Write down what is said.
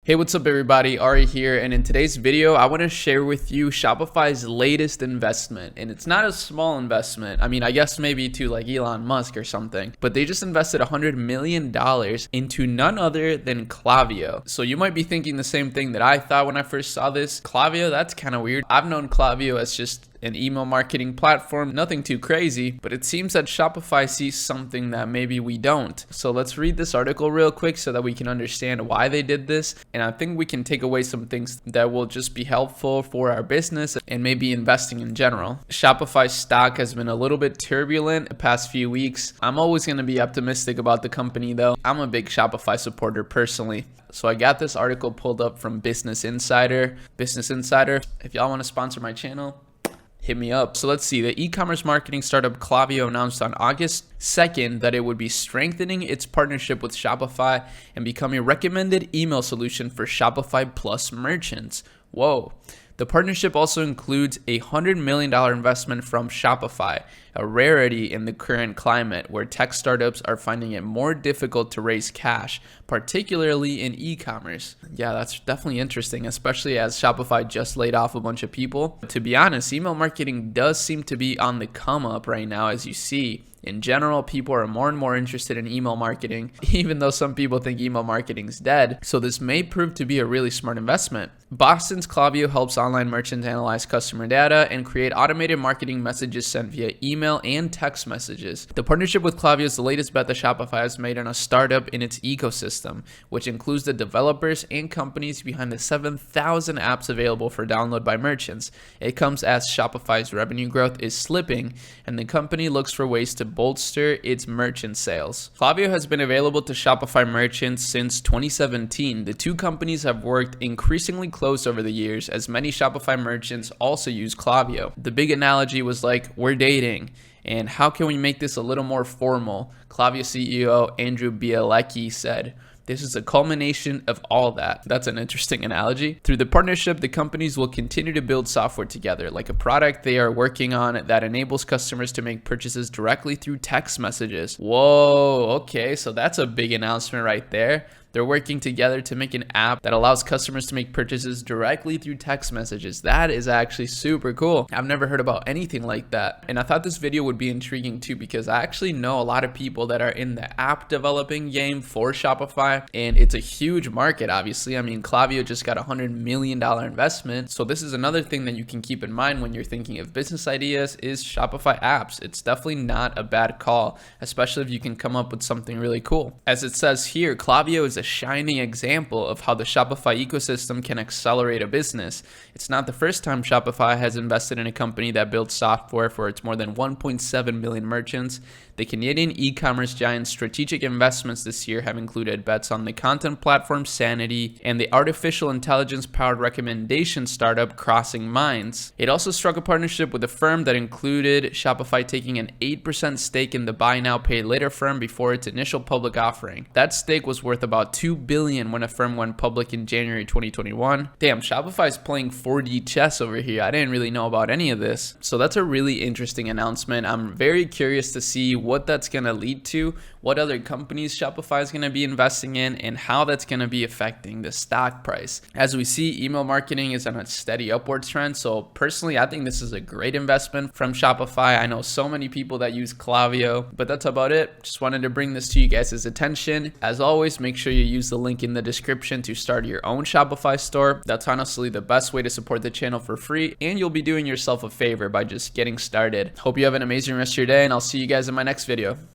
Hey, what's up everybody? Arie here, and in today's video, I want to share with you Shopify's latest investment. And it's not a small investment. I mean, I guess maybe to like Elon Musk or something, but they just invested $100 million into none other than Klaviyo. So you might be thinking the same thing that I thought when I first saw this. Klaviyo, that's kind of weird. I've known Klaviyo as just an email marketing platform, nothing too crazy, but it seems that Shopify sees something that maybe we don't. So let's read this article real quick so that we can understand why they did this. And I think we can take away some things that will just be helpful for our business and maybe investing in general. Shopify stock has been a little bit turbulent the past few weeks. I'm always going to be optimistic about the company though. I'm a big Shopify supporter personally. So I got this article pulled up from Business Insider. Business Insider, if y'all want to sponsor my channel, hit me up. So let's see. The e-commerce marketing startup Klaviyo announced on August 2nd that it would be strengthening its partnership with Shopify and become a recommended email solution for Shopify Plus merchants. Whoa. The partnership also includes a $100 million investment from Shopify, a rarity in the current climate where tech startups are finding it more difficult to raise cash, particularly in e-commerce. Yeah, that's definitely interesting, especially as Shopify just laid off a bunch of people. To be honest, email marketing does seem to be on the come up right now, as you see. In general, people are more and more interested in email marketing, even though some people think email marketing is dead. So this may prove to be a really smart investment. Boston's Klaviyo helps online merchants analyze customer data and create automated marketing messages sent via email and text messages. The partnership with Klaviyo is the latest bet that Shopify has made on a startup in its ecosystem, which includes the developers and companies behind the 7,000 apps available for download by merchants. It comes as Shopify's revenue growth is slipping, and the company looks for ways to bolster its merchant sales. Klaviyo has been available to Shopify merchants since 2017. The two companies have worked increasingly close over the years, as many Shopify merchants also use Klaviyo. The big analogy was like, we're dating, and how can we make this a little more formal? Klaviyo CEO Andrew Bielecki said, "This is a culmination of all that." That's an interesting analogy. Through the partnership, the companies will continue to build software together, like a product they are working on that enables customers to make purchases directly through text messages. Whoa, okay, so that's a big announcement right there. They're working together to make an app that allows customers to make purchases directly through text messages. That is actually super cool. I've never heard about anything like that. And I thought this video would be intriguing too, because I actually know a lot of people that are in the app developing game for Shopify, and it's a huge market, obviously. I mean, Klaviyo just got a $100 million investment. So this is another thing that you can keep in mind when you're thinking of business ideas is Shopify apps. It's definitely not a bad call, especially if you can come up with something really cool. As it says here, Klaviyo is a shining example of how the Shopify ecosystem can accelerate a business. It's not the first time Shopify has invested in a company that builds software for its more than 1.7 million merchants. The Canadian e-commerce giant's strategic investments this year have included bets on the content platform Sanity and the artificial intelligence-powered recommendation startup Crossing Minds. It also struck a partnership with a firm that included Shopify taking an 8% stake in the buy now pay later firm before its initial public offering. That stake was worth about $2 billion when a firm went public in January 2021. Damn, Shopify's playing 4D chess over here. I didn't really know about any of this. So that's a really interesting announcement. I'm very curious to see what that's going to lead to, what other companies Shopify is going to be investing in, and how that's going to be affecting the stock price. As we see, email marketing is on a steady upward trend. So personally, I think this is a great investment from Shopify. I know so many people that use Klaviyo, but that's about it. Just wanted to bring this to you guys' attention. As always, make sure you use the link in the description to start your own Shopify store. That's honestly the best way to support the channel for free, and you'll be doing yourself a favor by just getting started. Hope you have an amazing rest of your day, and I'll see you guys in my next video.